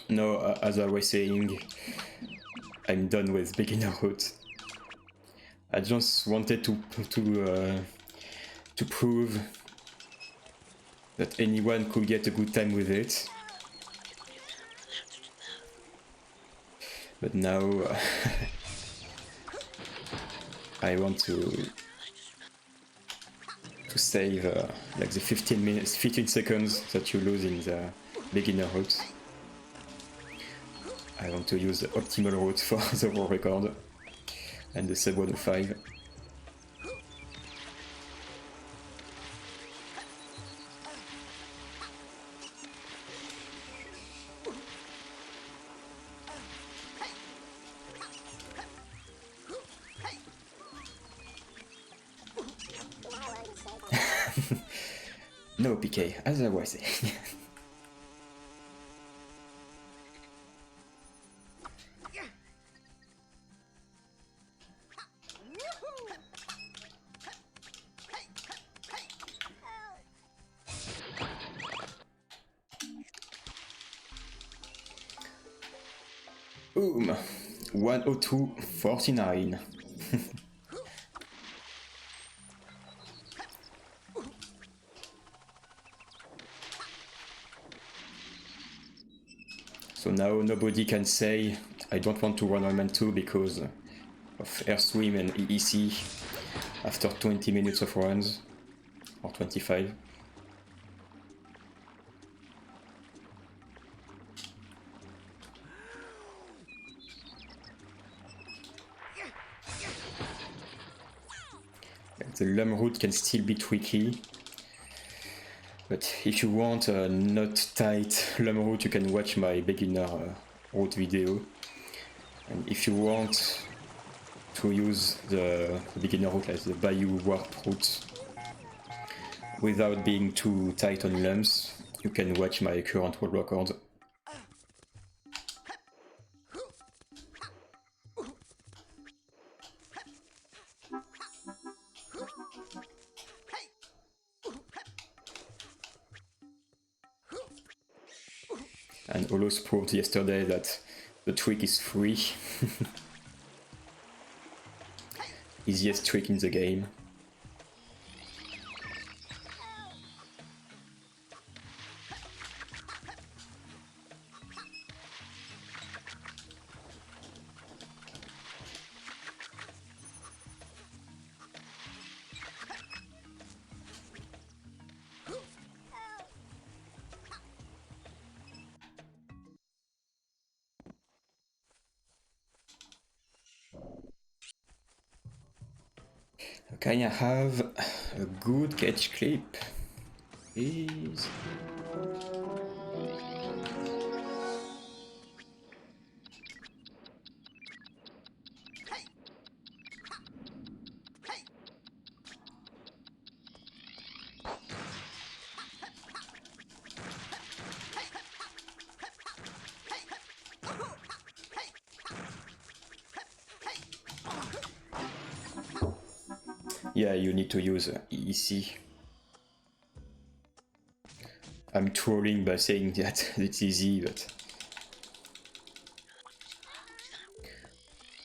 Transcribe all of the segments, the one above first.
No, as I was saying, I'm done with beginner route. I just wanted to prove that anyone could get a good time with it. But now I want to save like the 15 seconds that you lose in the beginner route. I want to use the optimal route for the world record and the sub 105. No, PK, as I was saying. Boom! 102.49. So now nobody can say I don't want to run Rayman 2 because of Air-Swim and EEC after 20 minutes of runs, or 25. The LUM route can still be tricky, but if you want a not tight LUM route, you can watch my beginner route video. And if you want to use the beginner route like the Bayou Warp route without being too tight on LUMs, you can watch my current world record. And Olos proved yesterday that the trick is free. Easiest trick in the game. Can I have a good catch clip, please? Yeah, you need to use EEC. I'm trolling by saying that it's easy, but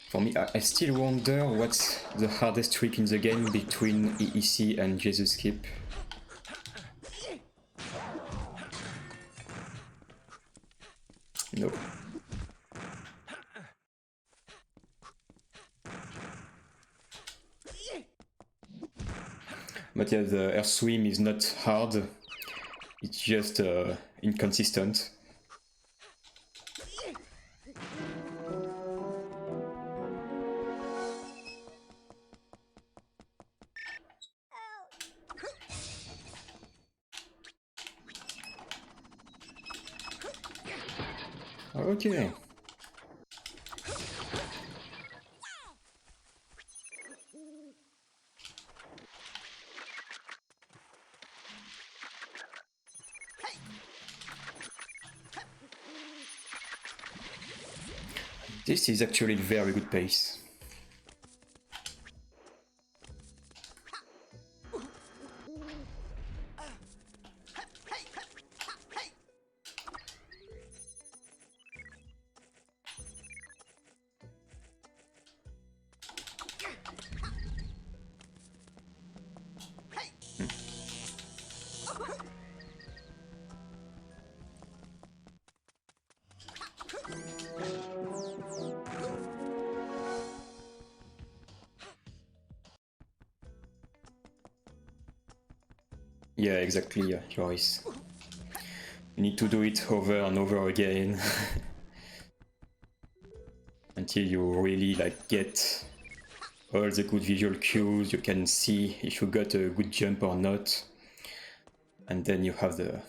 for me, I still wonder what's the hardest trick in the game between EEC and Jesus Skip. No. But yeah, the Air-Swim is not hard, it's just inconsistent. Okay. This is actually very good pace. Yeah, exactly, Joris. You need to do it over and over again until you really like get all the good visual cues. You can see if you got a good jump or not, and then you have the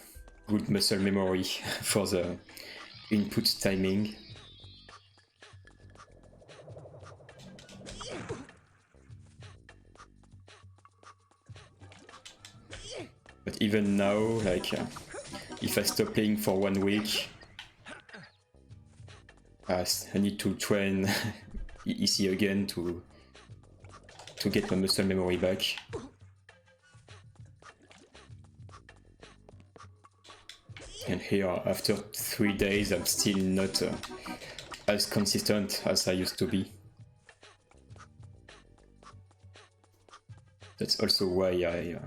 good muscle memory for the input timing. But even now, like, if I stop playing for 1 week, I need to train EC again to get my muscle memory back. And here, after 3 days, I'm still not as consistent as I used to be. That's also why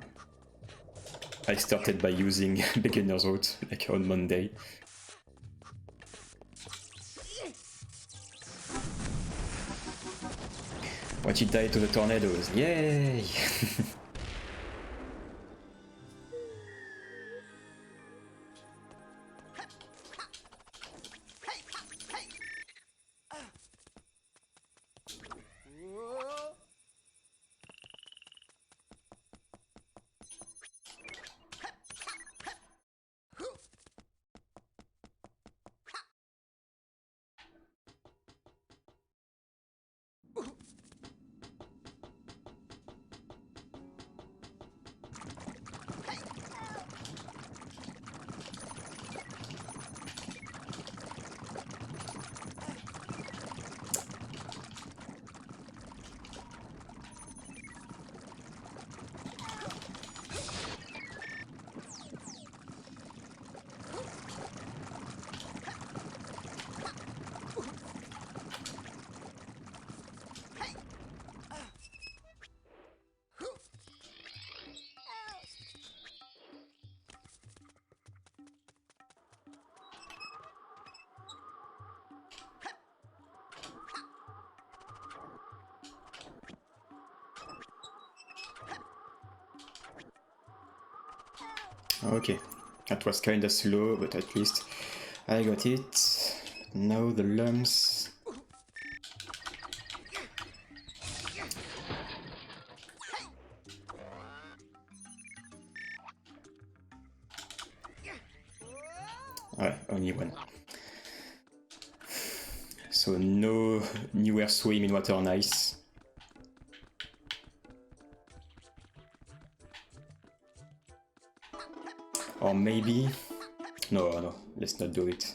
I started by using beginner's route, like on Monday. Watch it die to the tornadoes, yay! Okay, that was kinda slow, but at least I got it. Now the lumps. Ouais, only one. So no newer swim in water and ice. Or maybe... No, let's not do it.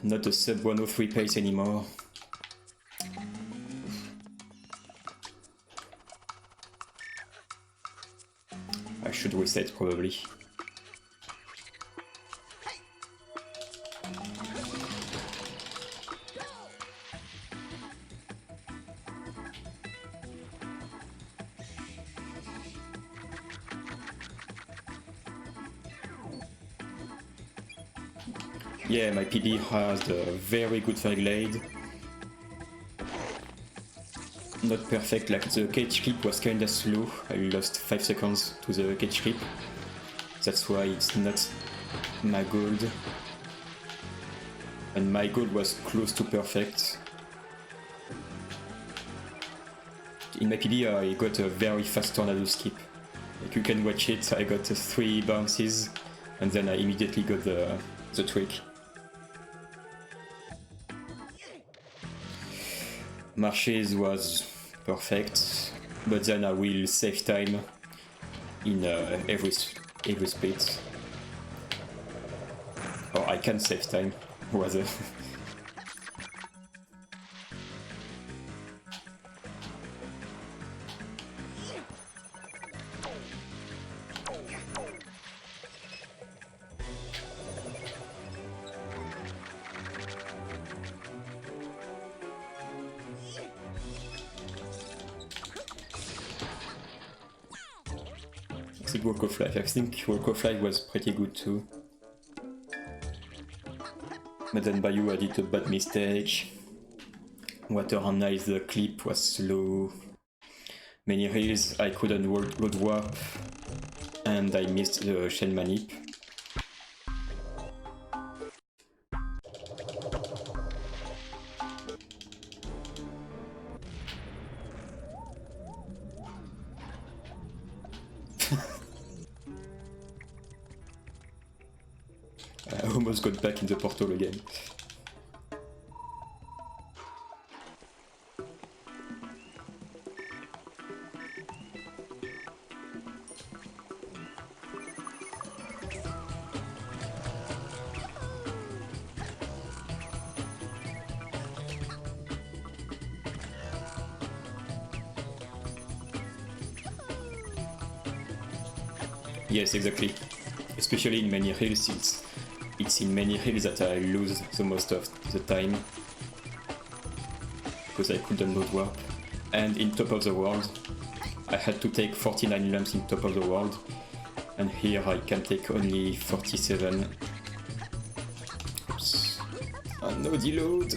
Not a sub 103 pace anymore. I should reset probably. Yeah, my PB has a very good fire glide. Not perfect, like the cage clip was kinda slow. I lost 5 seconds to the cage clip. That's why it's not my gold. And my gold was close to perfect. In my PB I got a very fast tornado skip. Like you can watch it, I got 3 bounces and then I immediately got the trick. Marches was perfect, but then I will save time in every split. Or I can save time, rather. Walk of Life. I think Walk of Life was pretty good too. But then Bayou I did a bad mistake. Water and Ice, the clip was slow. Many hills I couldn't road warp, and I missed the Shen manip. I almost got back in the portal again. Yes, exactly. Especially in many hills, it's in many hills that I lose the most of the time. Because I couldn't load warp. And in Top of the World, I had to take 49 lumps in Top of the World. And here I can take only 47. Oops. Oh no, deload!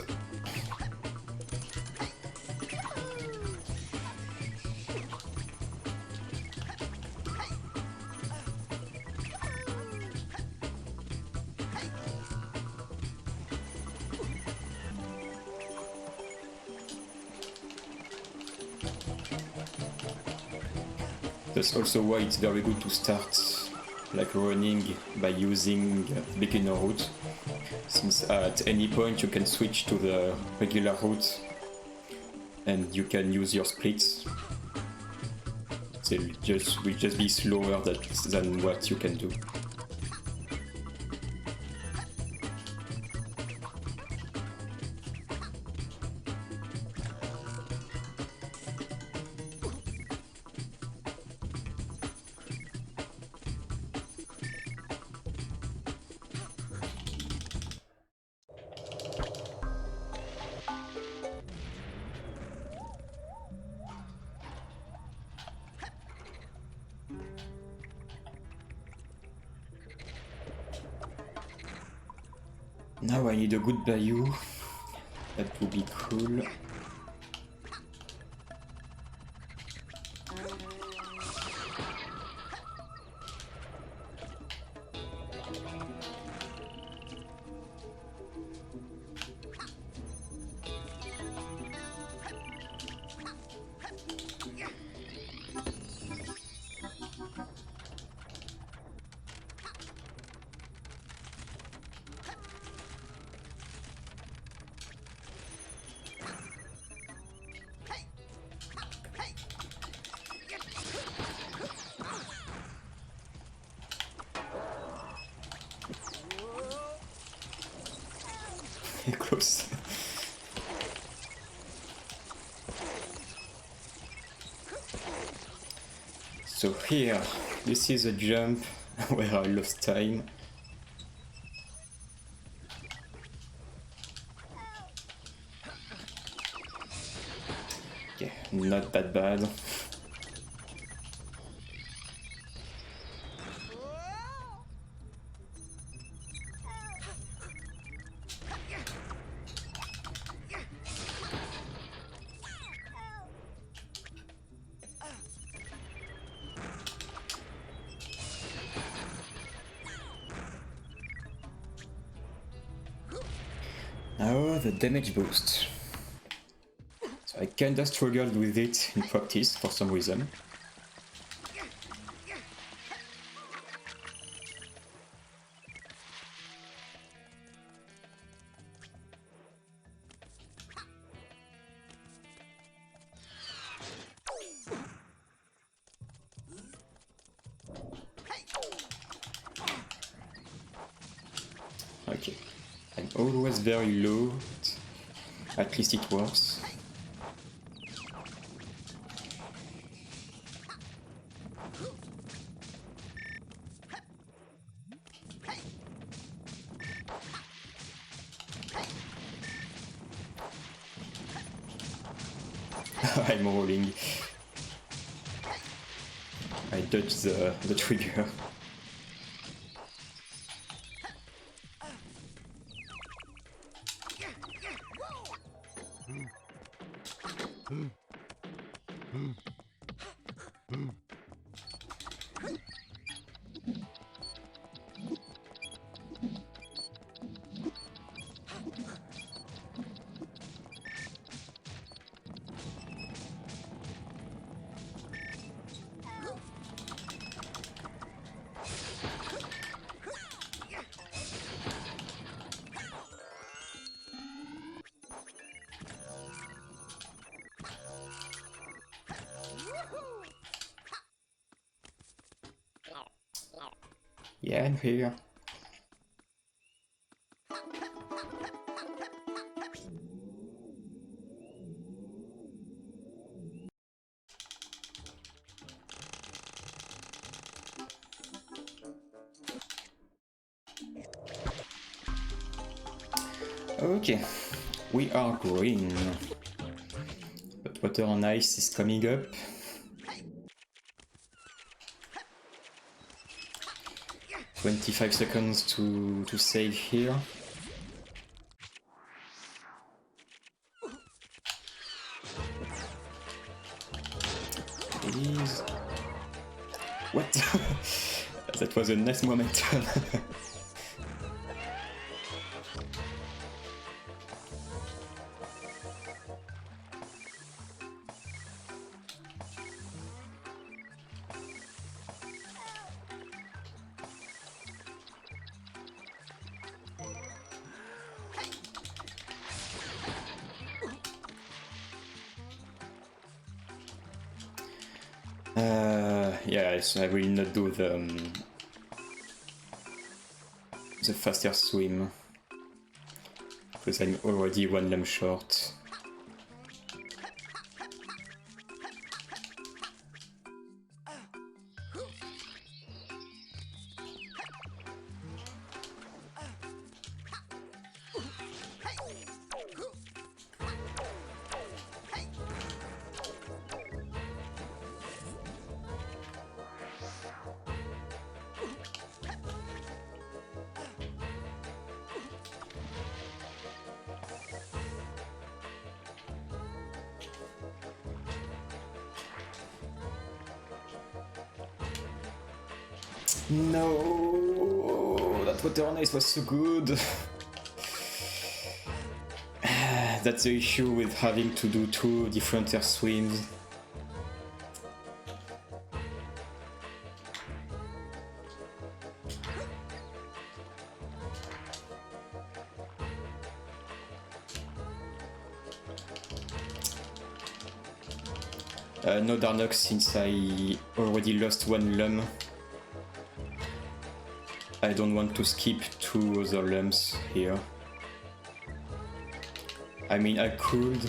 That's also why it's very good to start like running by using beginner route, since at any point you can switch to the regular route and you can use your splits. They will just be slower than what you can do. Now I need a good Bayou. That would be cool. Close. So here, this is a jump where I lost time. Okay, not that bad. Now the damage boost. So I kinda struggled with it in practice for some reason. Okay, I'm always very low, but at least it works. I'm rolling. I dodged the trigger. Yeah, I'm here. Okay, we are green. But water and ice is coming up. "25 seconds to save here. Please. What? That was a nice momentum. Yes, I will not do the faster swim because I'm already one lamp short. No, that water on ice was so good. That's the issue with having to do 2 different air swims. No Darnox since I already lost 1 lum. I don't want to skip 2 other lums here. I mean, I could,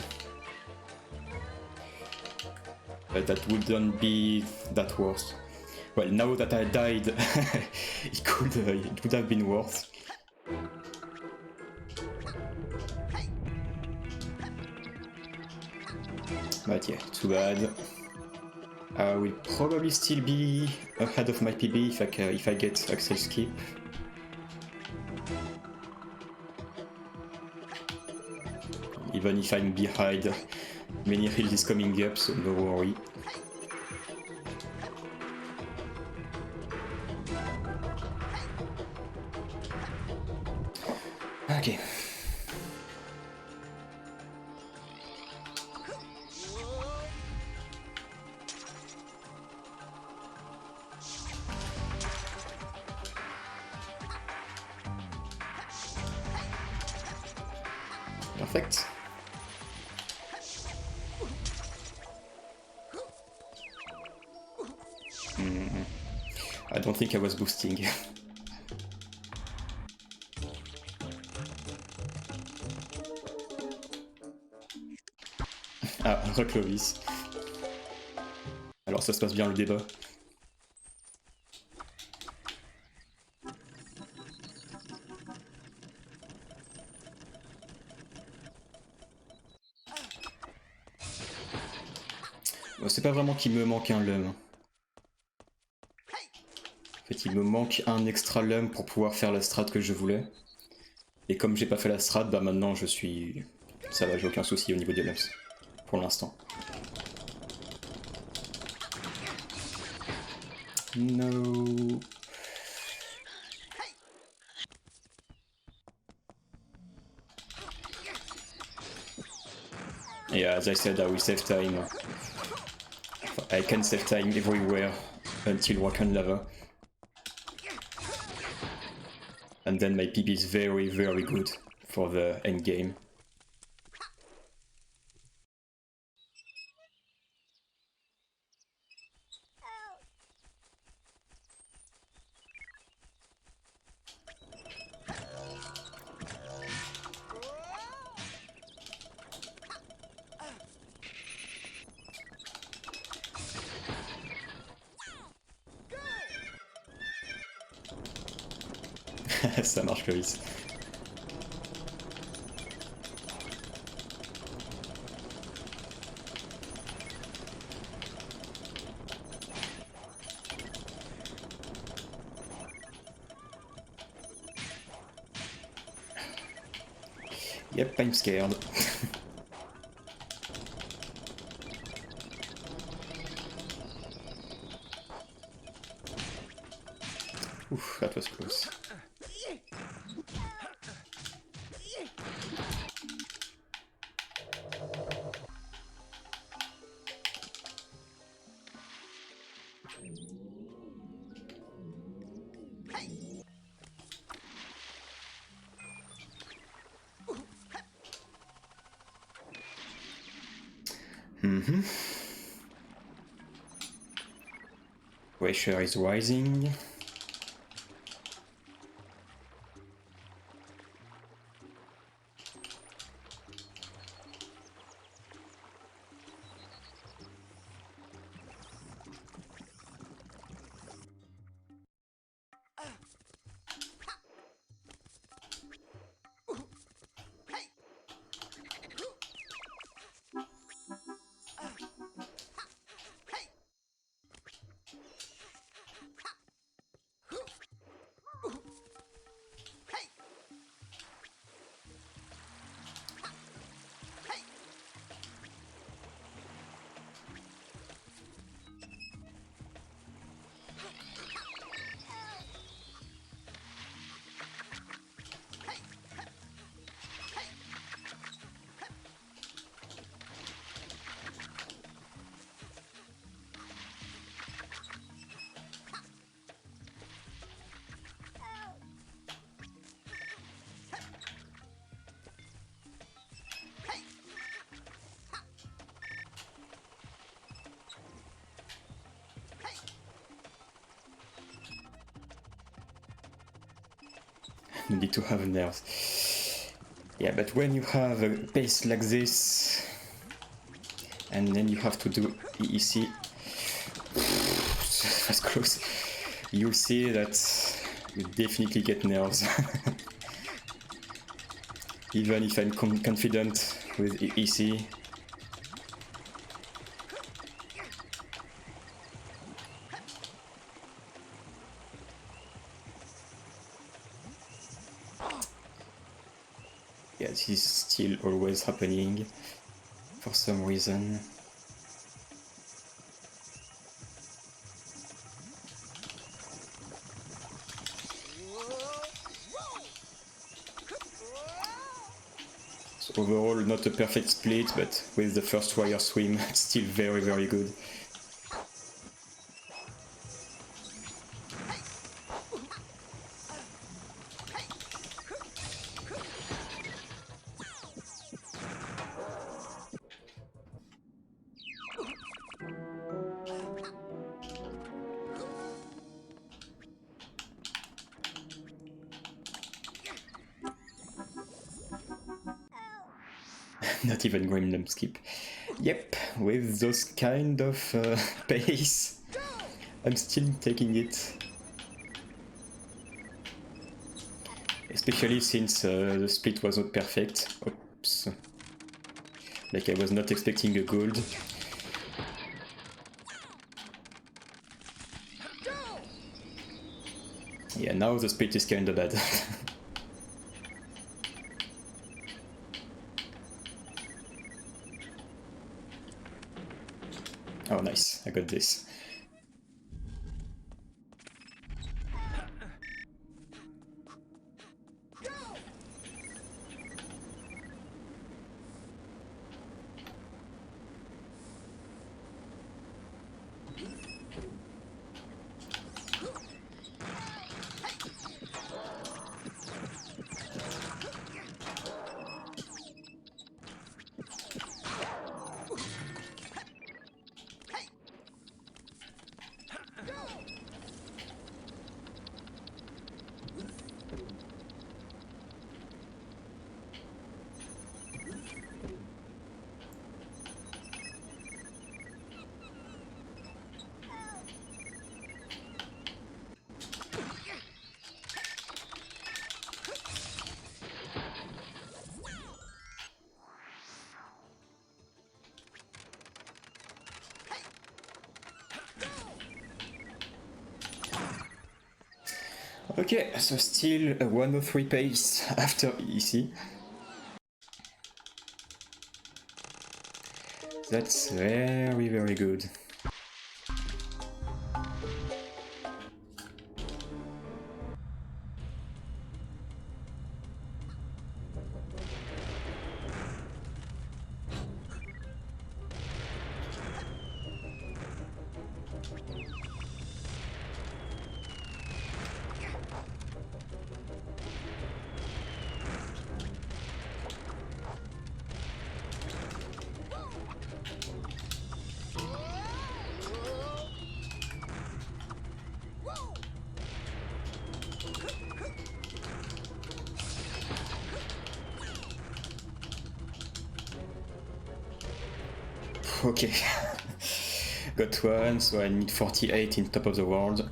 but that wouldn't be that worse. Well, now that I died, it would have been worse. But yeah, too bad. I will probably still be ahead of my PB if I get Axel skip. Even if I'm behind, many hill is coming up, so no worry. Okay. Perfect. I don't think I was boosting. Ah, Reclovis. Alors ça se passe bien le débat. Bon, c'est pas vraiment qu'il me manque un lum. En fait, il me manque un extra lum pour pouvoir faire la strat que je voulais. Et comme j'ai pas fait la strat, bah maintenant je suis... Ça va, j'ai aucun souci au niveau des lums. Pour l'instant. No. Yeah, as I said, I will save time. I can save time everywhere until Wakan Lava. And then my PB is very, very good for the end game. Ça marche, Clovis. Yep, I'm scared. Oof, that was close. Pressure is rising. You need to have nerves. Yeah, but when you have a pace like this, and then you have to do EEC, that's close. You'll see that you definitely get nerves. Even if I'm confident with EEC. Yeah, this is still always happening for some reason. So overall, not a perfect split, but with the first wire swim, it's still very, very good. Not even Grimdom skip. Yep, with those kind of pace, I'm still taking it. Especially since the split was not perfect. Oops. Like I was not expecting a gold. Yeah, now the split is kinda bad. Oh nice, I got this. Okay, so still a 103 pace after EC. That's very, very good. Okay, got one, so I need 48 in top of the world.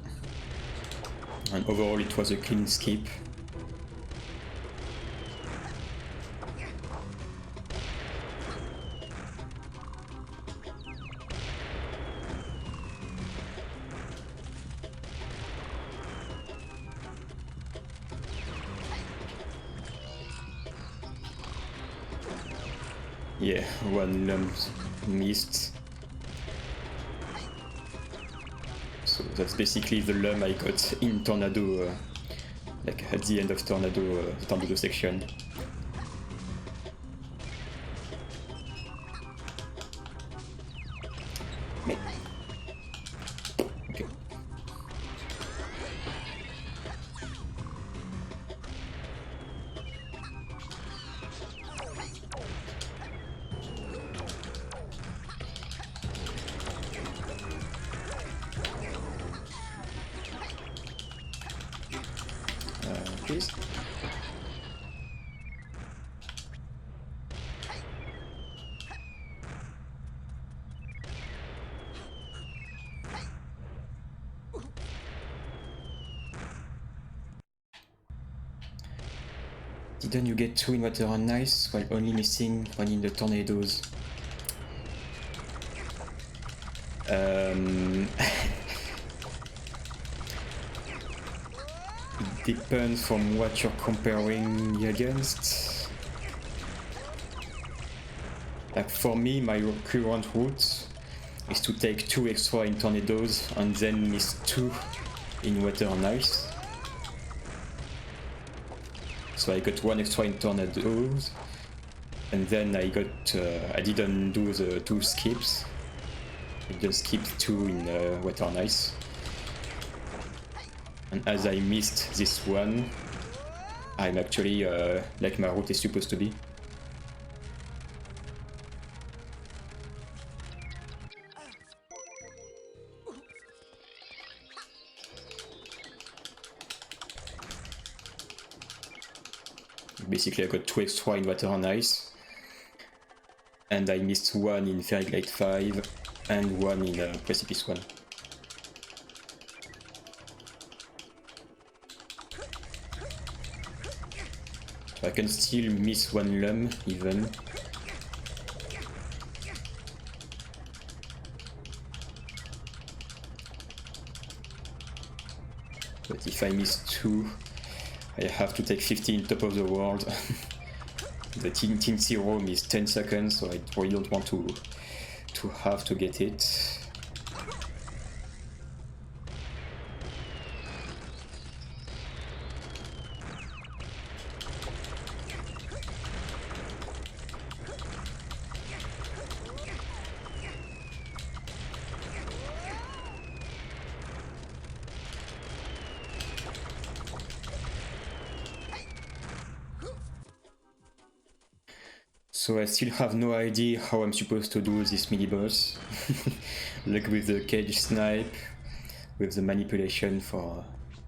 And overall it was a clean skip. Yeah, one lump missed. So that's basically the lump I got in Tornado, like at the end of Tornado, the Tornado section. Okay. Please. Didn't you get 2 in Water and Ice while only missing 1 in the Tornadoes? It depends from what you're comparing against. Like for me, my current route is to take 2 extra in Tornadoes and then miss 2 in Water and Ice. So I got 1 extra in Tornadoes, and then I didn't do the 2 skips. I just skipped 2 in Water and Ice. And as I missed this one, I'm actually like my route is supposed to be. Basically I got 2 extra in Water and Ice, and I missed 1 in Fairy Glide 5 and 1 in Precipice 1. So I can still miss 1 lump even. But if I miss 2, I have to take 15 top of the world. The Teensy roam is 10 seconds, so I really don't want to have to get it. So I still have no idea how I'm supposed to do this mini-boss. Like with the cage snipe, with the manipulation for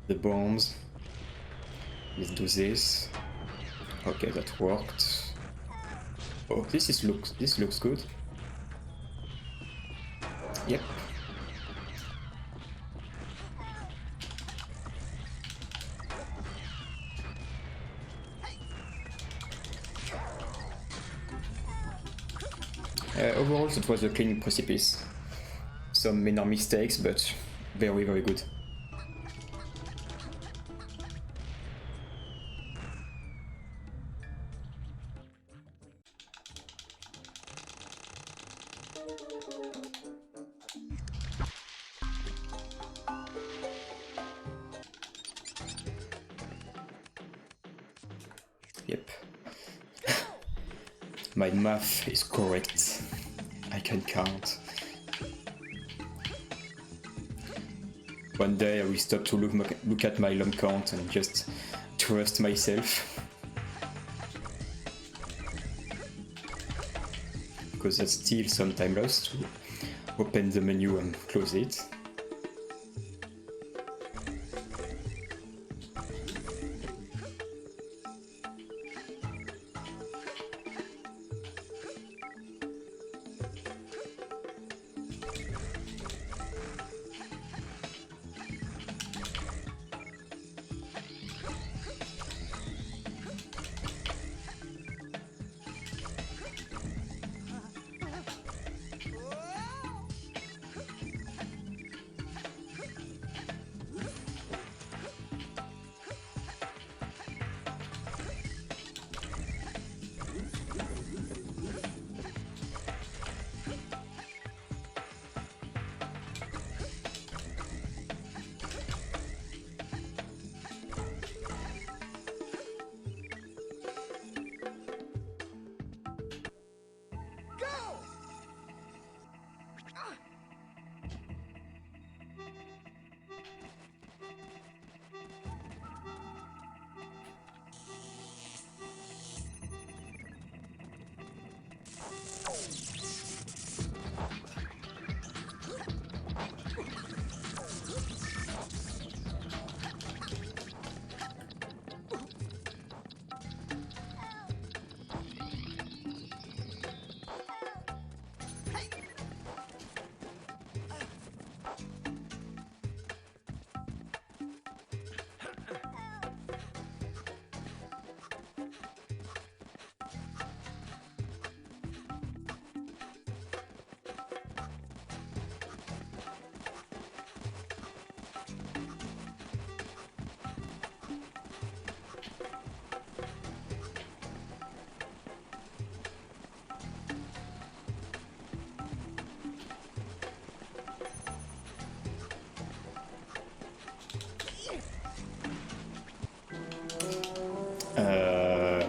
the bombs. Let's do this. Okay, that worked. Oh, this looks good. Yep. Overall, that was a clean Precipice. Some minor mistakes, but very, very good. Yep. My math is correct. I can count. One day I will stop to look at my lump count and just trust myself. Because that's still some time lost to open the menu and close it.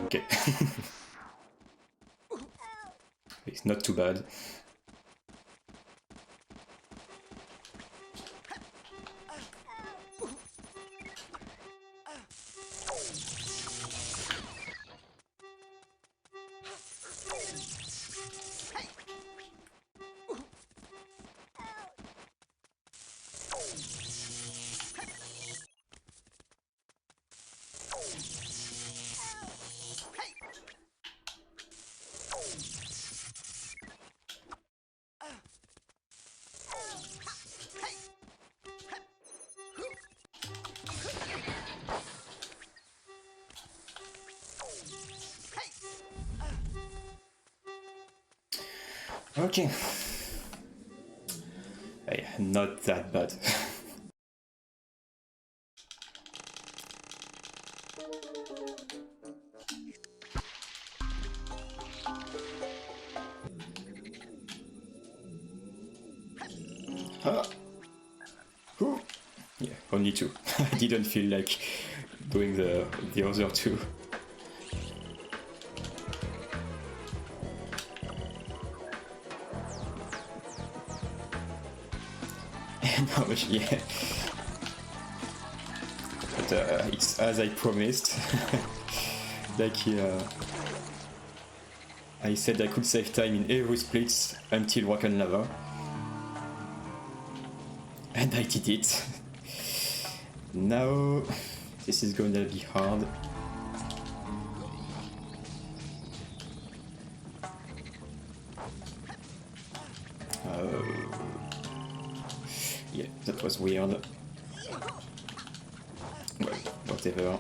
Okay. It's not too bad. Okay. Hey, not that bad. Ooh. Yeah, only two. I didn't feel like doing the other two. No, yeah. But it's as I promised. Like I said I could save time in every splits until Rock and Lava. And I did it. Now this is gonna be hard. Yeah, that was weird. Well, whatever.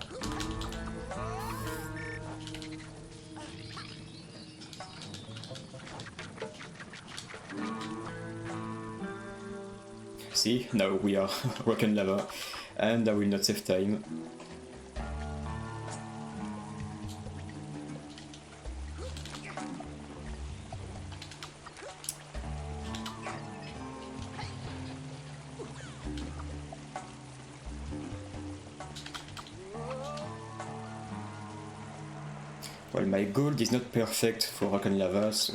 See, now we are Rock and Lava, and I will not save time. Well, my gold is not perfect for Rock and Lava, so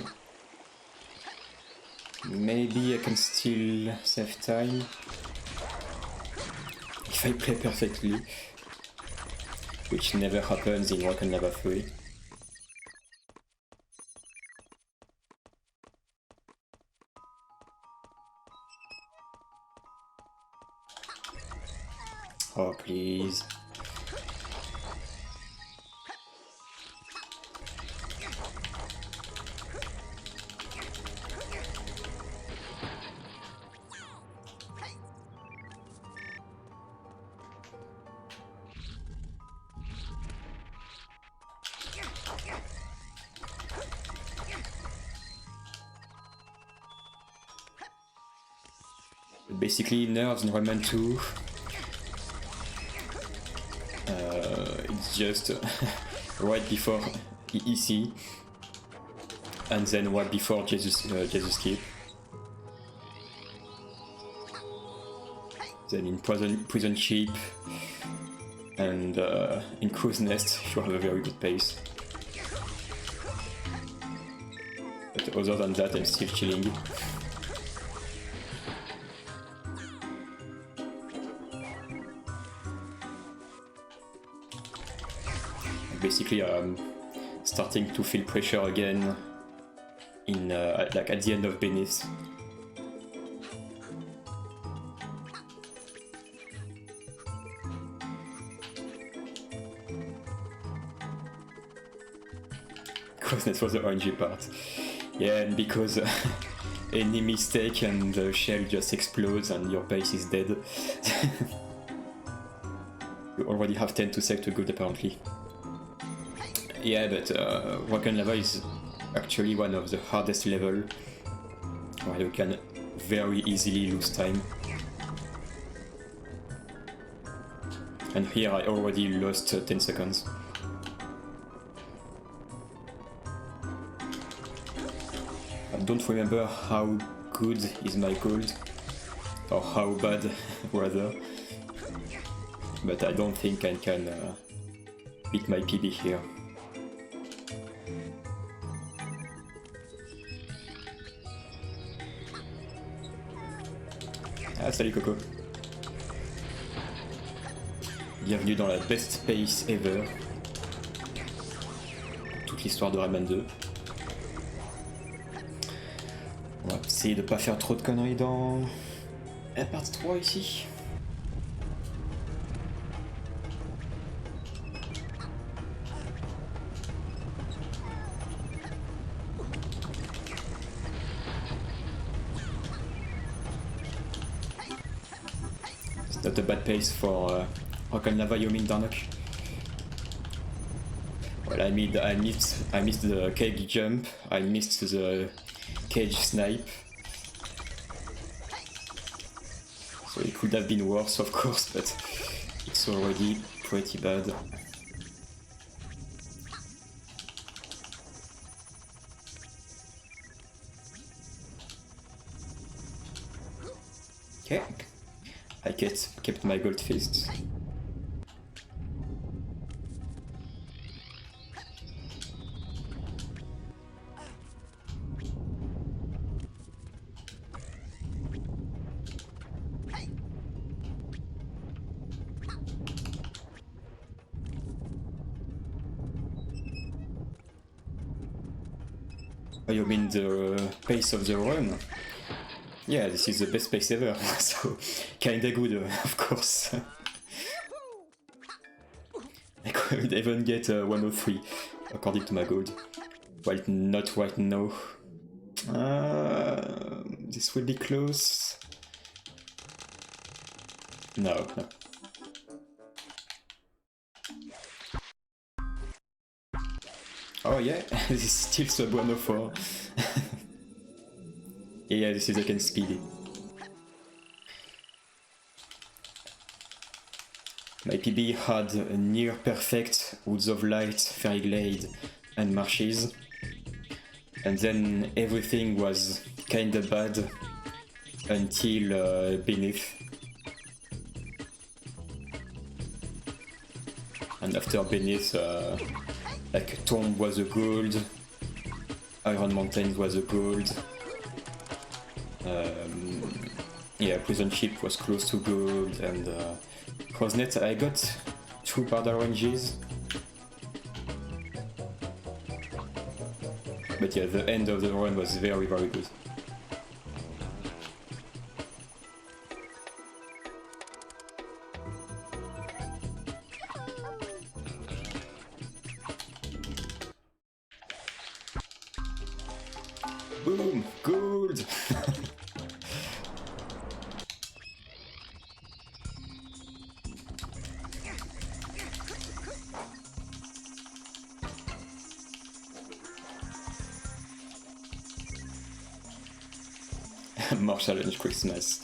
maybe I can still save time if I play perfectly, which never happens in Rock and Lava 3. Oh, please. Basically, nerves in Rayman 2. It's just right before EEC, and then right before Jesus Keep. Then in Prison Ship, and in Crow's Nest, you have a very good pace. But other than that, I'm still chilling. Basically, I'm starting to feel pressure again in like at the end of Beneath. Because that was the orangey part. Yeah, and because any mistake and the shell just explodes and your base is dead. You already have 10 to save to good apparently. Yeah, but Rock and Lava is actually one of the hardest levels where you can very easily lose time. And here I already lost 10 seconds. I don't remember how good is my gold, or how bad rather, but I don't think I can beat my PB here. Ah, salut Coco. Bienvenue dans la best pace ever. Toute l'histoire de Rayman 2. On va essayer de pas faire trop de conneries dans la partie 3 ici. Not a bad pace for Rock and Lava Yomin Darnock. Well, I missed the cage jump, I missed the cage snipe. So it could have been worse, of course, but it's already pretty bad. Okay. I kept my gold fist. Oh, you mean the pace of the run? Yeah, this is the best pace ever, so kinda good, of course. I could even get 103, according to my gold. Well, not right now. This will be close. No. Oh yeah, this is still sub 104. Yeah, this is again speedy. My PB had a near perfect Woods of Light, Fairy Glade and Marshes. And then everything was kinda bad until Beneath. And after Beneath, Like Tomb was a gold, Iron Mountain was a gold. Yeah, Prison Ship was close to gold, and Crowsnet I got 2 border ranges. But yeah, the end of the run was very, very good. Boom! Gold! More challenge Christmas.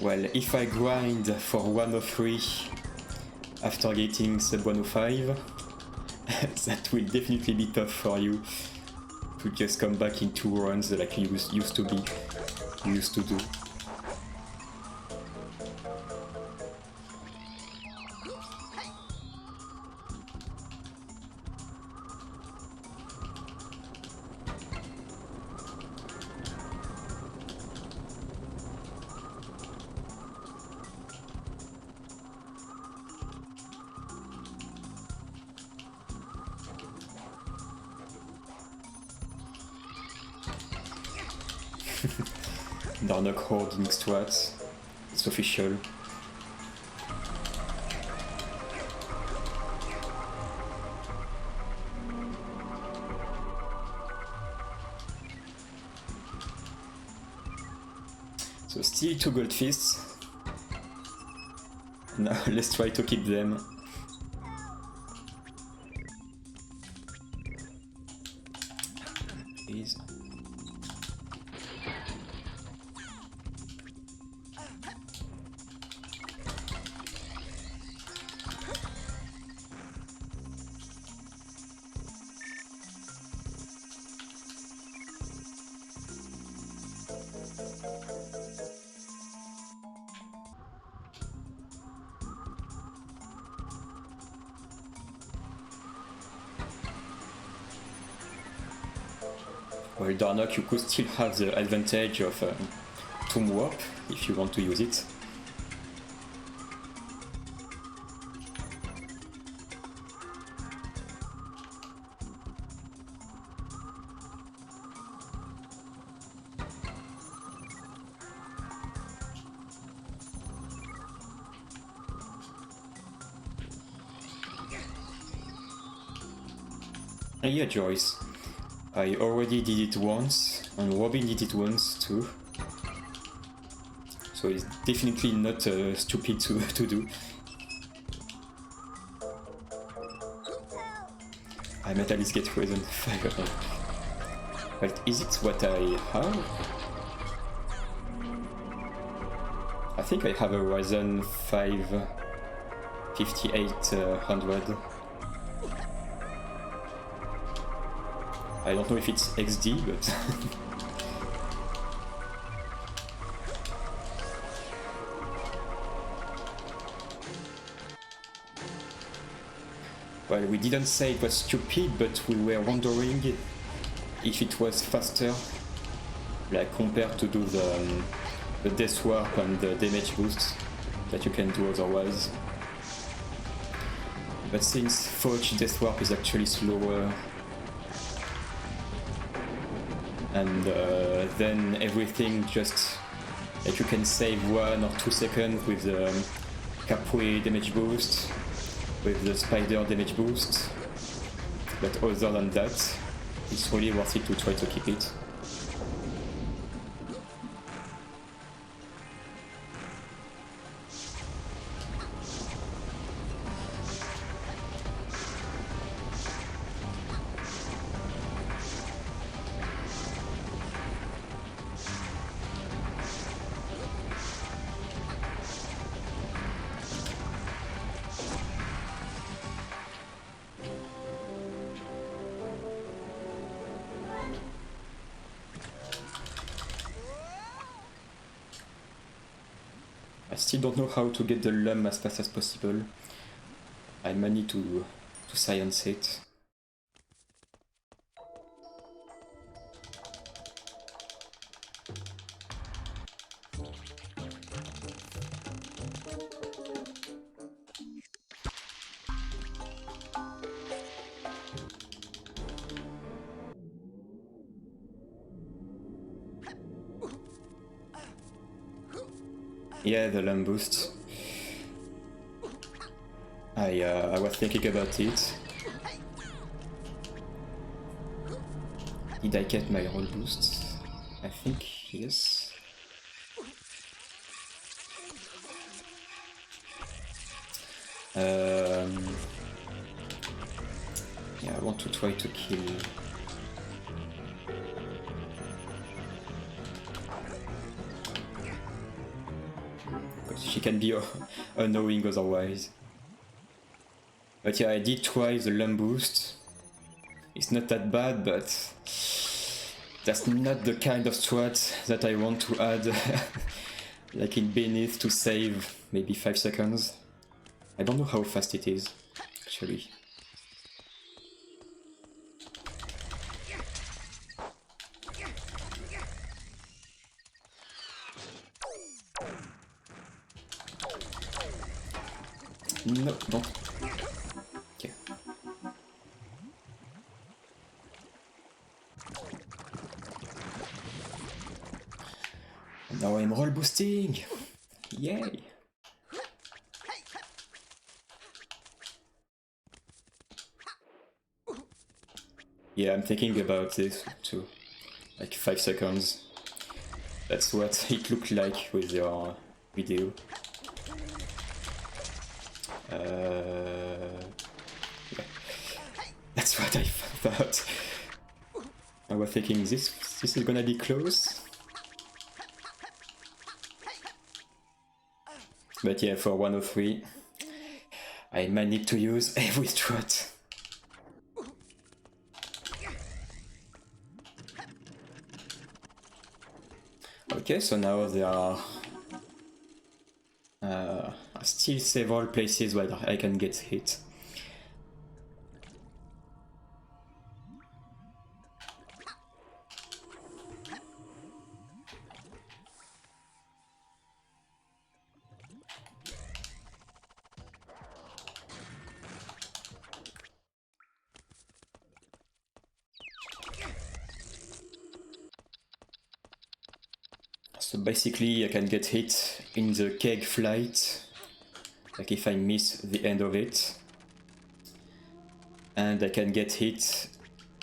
Well, if I grind for 103 after getting sub 105, that will definitely be tough for you to just come back in 2 runs like you used to do. Darnock hoarding strats, it's official. So still 2 gold fists. Now let's try to keep them. Please. Well, Darnock, you could still have the advantage of Tomb Warp if you want to use it. And yeah, Joyce. I already did it once, and Robin did it once too. So it's definitely not stupid to do. I might at least get Ryzen 5. But is it what I have? I think I have a Ryzen 5 5800. I don't know if it's XD, but well, we didn't say it was stupid, but we were wondering if it was faster, like compared to do the Death Warp and the damage boost that you can do otherwise. But since Forge Death Warp is actually slower, and then everything just like you can save 1 or 2 seconds with the Capri damage boost, with the Spider damage boost, but other than that, it's really worth it to try to keep it. I still don't know how to get the LUM as fast as possible. I might need to science it. Yeah, the LUM boost. I was thinking about it. Did I get my roll boost? I think yes. Yeah, I want to try to kill. Because she can be annoying otherwise. But yeah, I did try the LUM boost. It's not that bad, but that's not the kind of strat that I want to add, like in Beneath, to save maybe 5 seconds. I don't know how fast it is, actually. No, don't. Okay. Now I'm roll boosting! Yay! Yeah, I'm thinking about this too. Like 5 seconds. That's what it looked like with your video. Yeah. That's what I thought. I was thinking this is gonna be close. But yeah, for 103, I might need to use every strat. Okay, so now there are still several places where I can get hit. So basically I can get hit in the keg flight, like if I miss the end of it. And I can get hit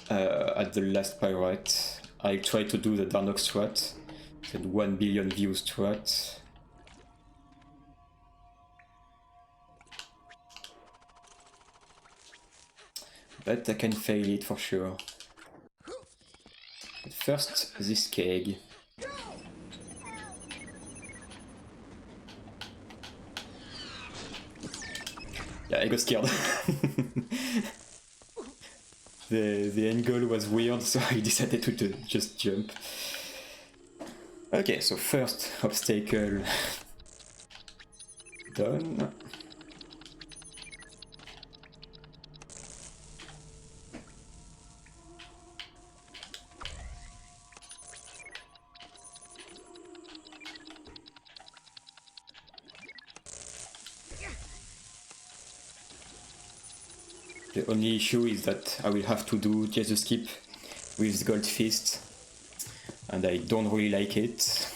at the last pirate. I try to do the Darnock strat, the 1 billion views strat. But I can fail it for sure. But first, this keg. Yeah, I got scared. The angle was weird, so I decided to just jump. Okay, so first obstacle done. The only issue is that I will have to do just a skip with Gold Fist, and I don't really like it.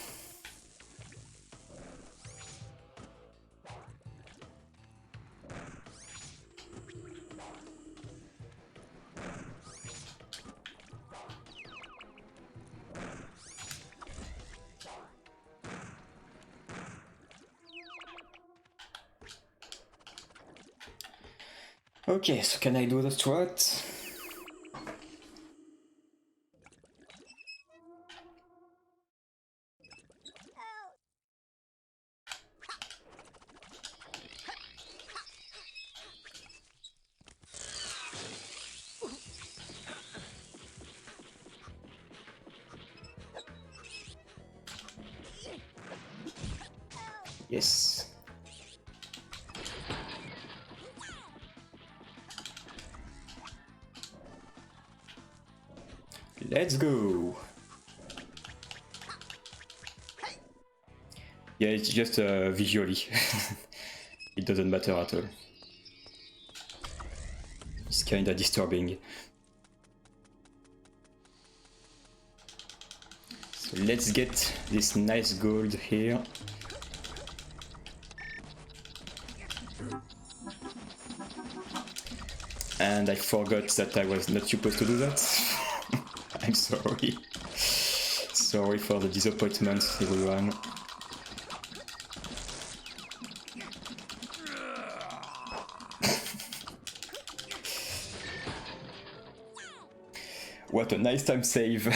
Okay, so can I do the strat? Yes. Let's go. Yeah, it's just visually. It doesn't matter at all. It's kinda disturbing. So let's get this nice gold here. And I forgot that I was not supposed to do that. I'm sorry. Sorry for the disappointment, everyone. What a nice time save.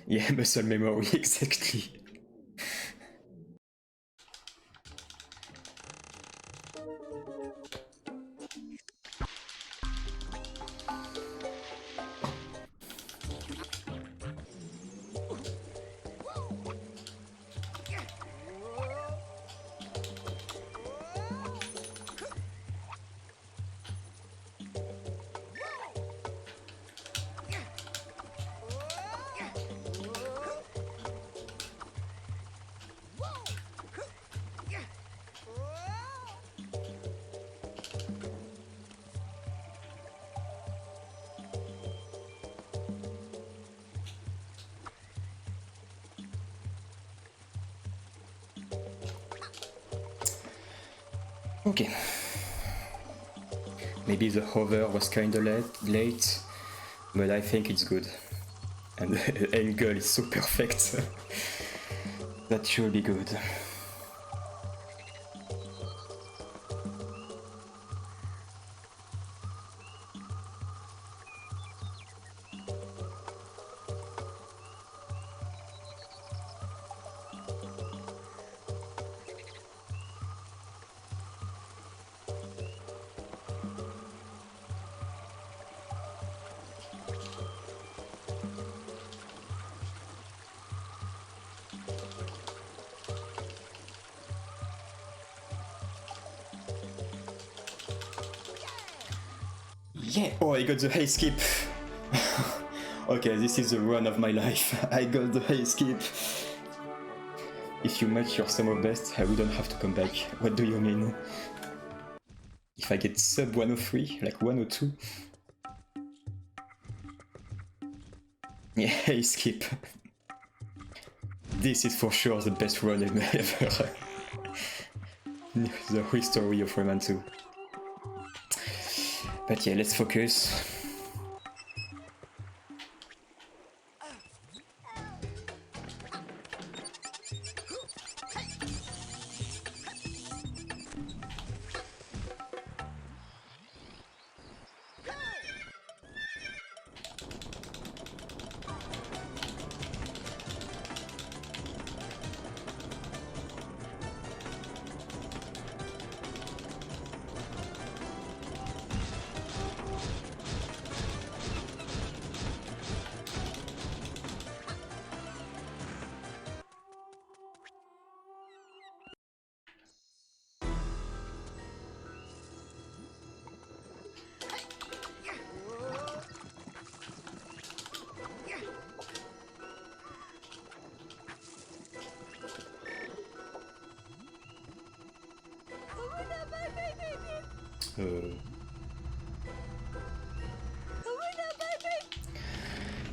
Yeah, muscle memory, exactly. Okay. Maybe the hover was kinda late, but I think it's good. And the angle is so perfect. That should be good. Yeah! Oh, I got the high skip! Okay, this is the run of my life. I got the high skip. If you match your sum of best, I wouldn't have to come back. What do you mean? If I get sub 103, like 102? Yeah, high skip. This is for sure the best run ever. The history of Rayman 2. But yeah, let's focus.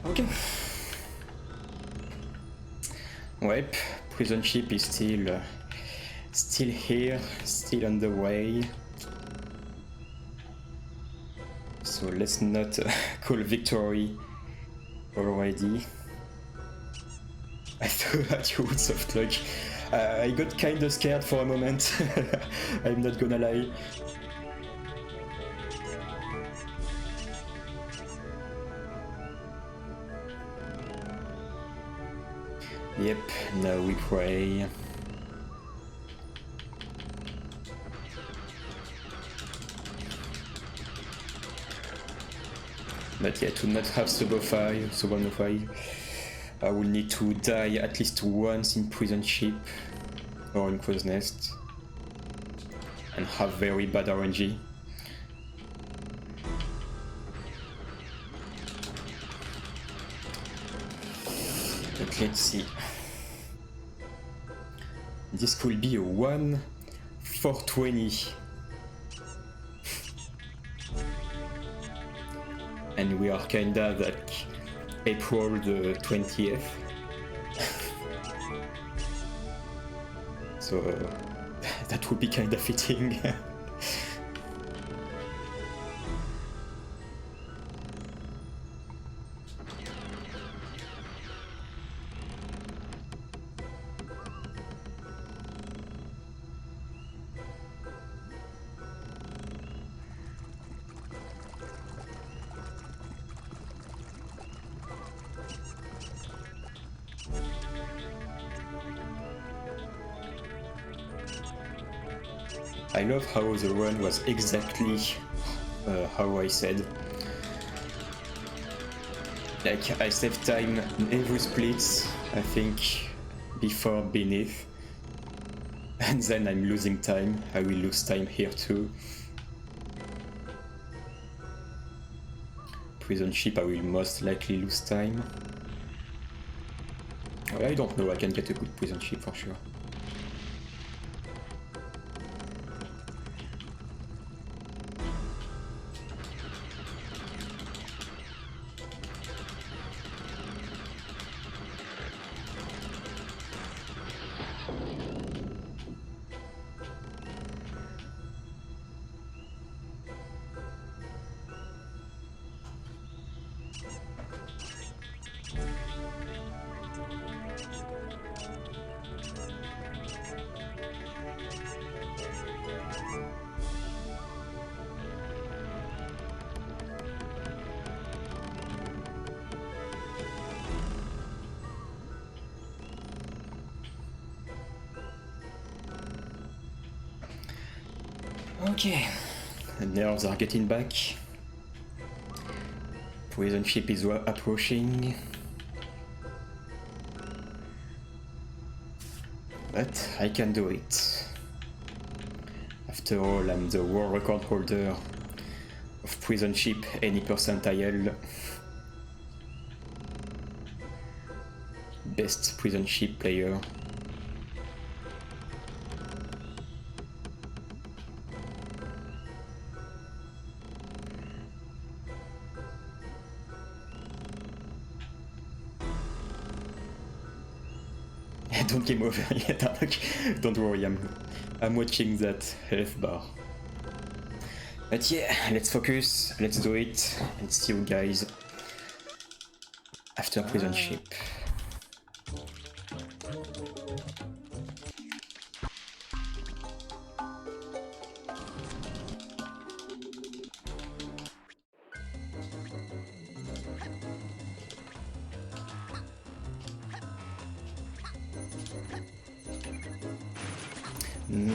Okay. Yep, prison ship is still here, still on the way. So let's not call victory already. I thought that you would soft lock. I got kinda scared for a moment. I'm not gonna lie. Yep, now we pray. But yeah, to not have sub 05, sub 105, I will need to die at least once in Prison Ship or in Crow's Nest and have very bad RNG. But let's see. This could be a 1-4-20. And we are kinda like April the 20th. So that would be kinda fitting. I love how the run was exactly how I said. Like, I saved time in every split, I think, before Beneath. And then I'm losing time. I will lose time here too. Prison Ship, I will most likely lose time. Well, I don't know, I can get a good Prison Ship for sure. Okay, the nerves are getting back. Prison Ship is approaching. But I can do it. After all, I'm the world record holder of Prison Ship any percentile. Best Prison Ship player. Don't game over yet, don't worry, I'm watching that health bar. But yeah, let's focus, let's do it, and see you guys after Prison Ship.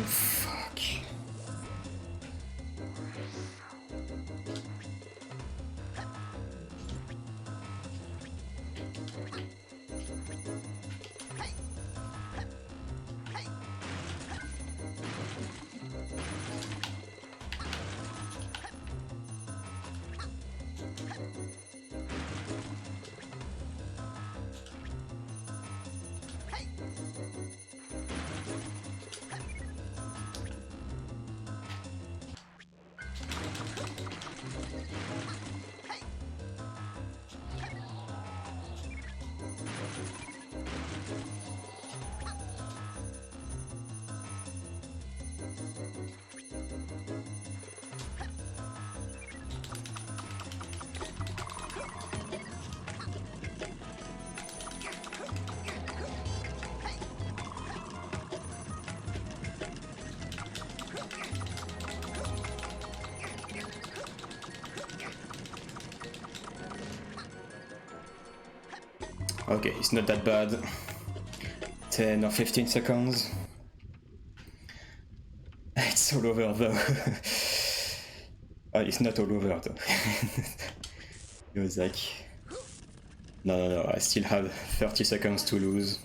Fuck. Okay, it's not that bad. 10 or 15 seconds. It's all over though. It's not all over though. Yozak. No, I still have 30 seconds to lose.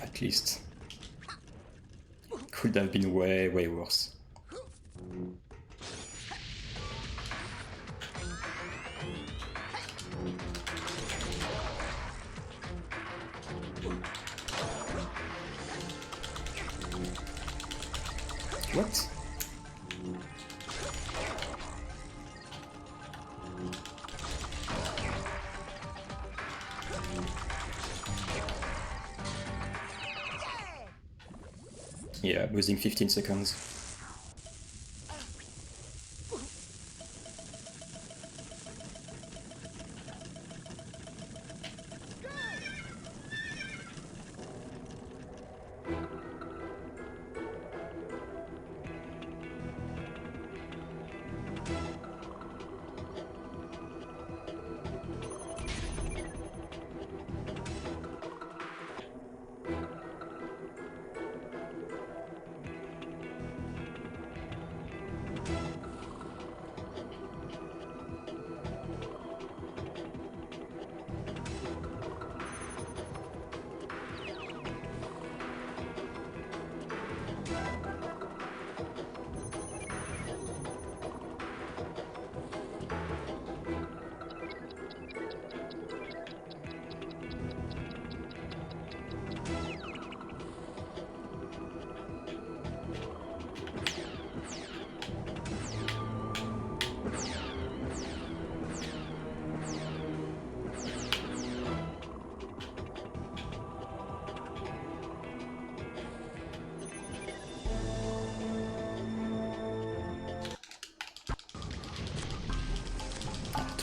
At least. Could have been way worse. What? Yeah, losing 15 seconds.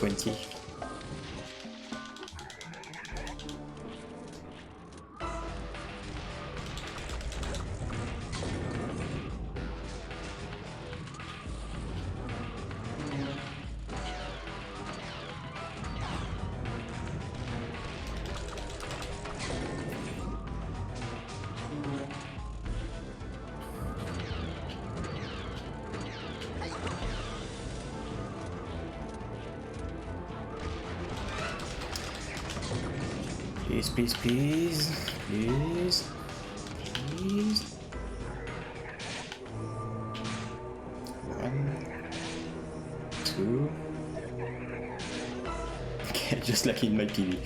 $20. Please. One, two. Okay, just like in my PV.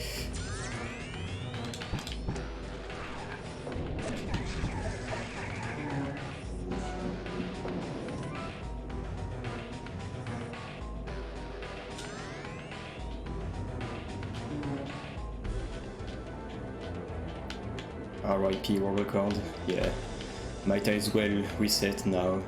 RIP world record, yeah. Might as well reset now.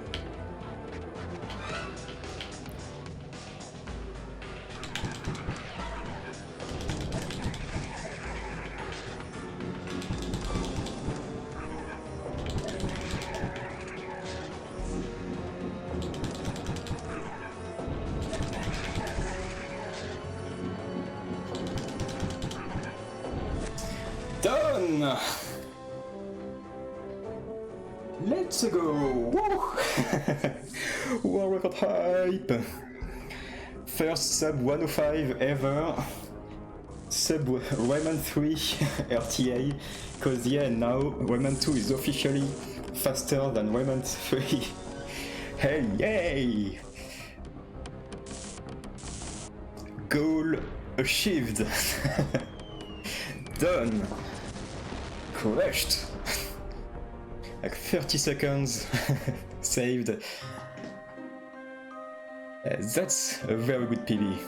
Done! Let's go! Woo! World record hype! First sub 105 ever. Sub Rayman 3 RTA. Cause yeah, now Rayman 2 is officially faster than Rayman 3. Hey, yay! Goal achieved! Done! Crushed! Like 30 seconds saved. That's a very good PB.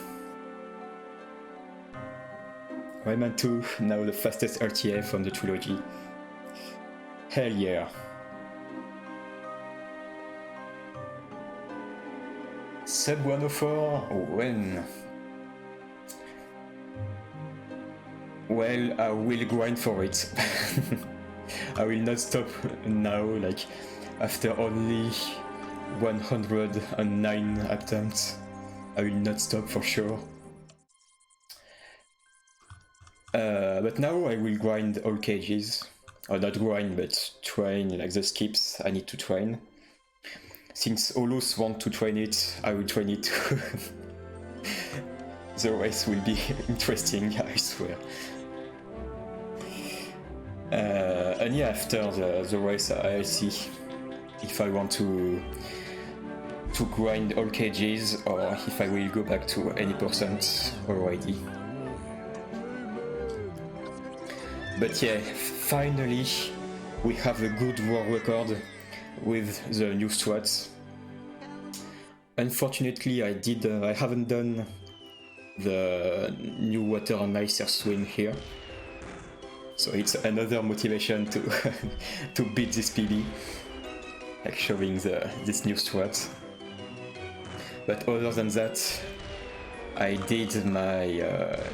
Rayman 2, now the fastest RTA from the trilogy. Hell yeah. Sub 104, when? Well, I will grind for it. I will not stop now, like, after only 109 attempts. I will not stop for sure. But now I will grind all cages. Or not grind, but train, like the skips I need to train. Since Olus want to train it, I will train it too. the race will be interesting, I swear. And yeah, after the race, I'll see if I want to grind all cages or if I will go back to any percent already. But yeah, finally we have a good world record with the new strats. Unfortunately, I haven't done the new water and ice swim here, so it's another motivation to to beat this PB, like showing this new strat. But other than that, I did my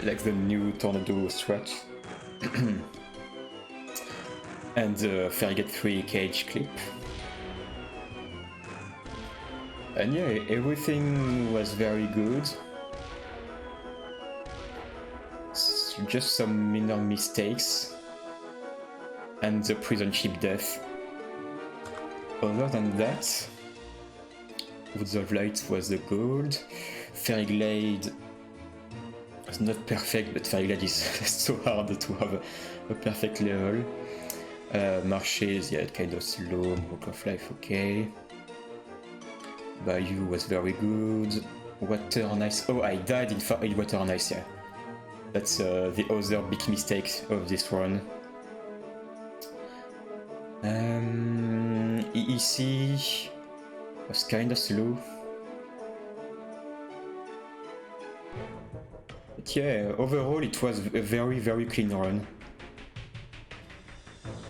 like the new tornado strat and the Farragut 3 cage clip. And yeah, everything was very good. Just some minor mistakes and the prison ship death. Other than that, Woods of Light was the gold. Fairyglade was not perfect, but Fairyglade is so hard to have a perfect level. Marshes, yeah, kind of slow. Walk of Life, okay. Bayou was very good. Water and Ice. Oh, I died in Water and Ice, yeah. That's the other big mistake of this run. EEC was kind of slow. But yeah, overall it was a very, very clean run.